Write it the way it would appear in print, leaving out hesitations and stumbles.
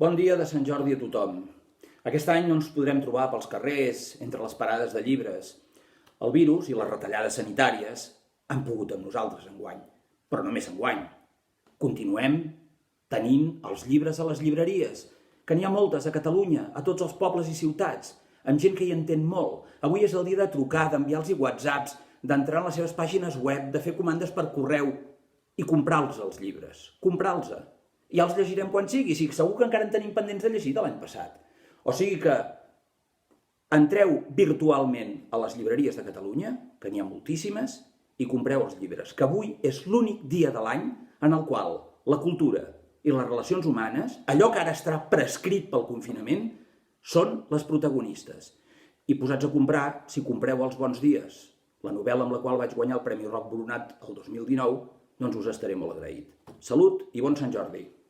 Bon dia de Sant Jordi a tothom. Aquest any no ens podrem trobar pels carrers, entre les parades de llibres. El virus i les retallades sanitàries han pogut amb nosaltres enguany, però només enguany. Continuem tenint els llibres a les llibreries, que n'hi ha moltes a Catalunya, a tots els pobles i ciutats, amb gent que hi entén molt. Avui és el dia de trucar, d'enviar-los whatsapps, d'entrar en les seves pàgines web, de fer comandes per correu i comprar-los els llibres. Comprar-los. Ja els llegirem quan sigui. Sí, segur que encara en tenim pendents de llegir de l'any passat. O sigui que entreu virtualment a les llibreries de Catalunya, que n'hi ha moltíssimes, i compreu els llibres, que avui és l'únic dia de l'any en el qual la cultura i les relacions humanes, allò que ara està prescrit pel confinament, són les protagonistes. I posats a comprar, si compreu Els bons dies, la novel·la amb la qual vaig guanyar el Premi Roc Boronat el 2019, doncs us estaré molt agraït. Salut i bon Sant Jordi!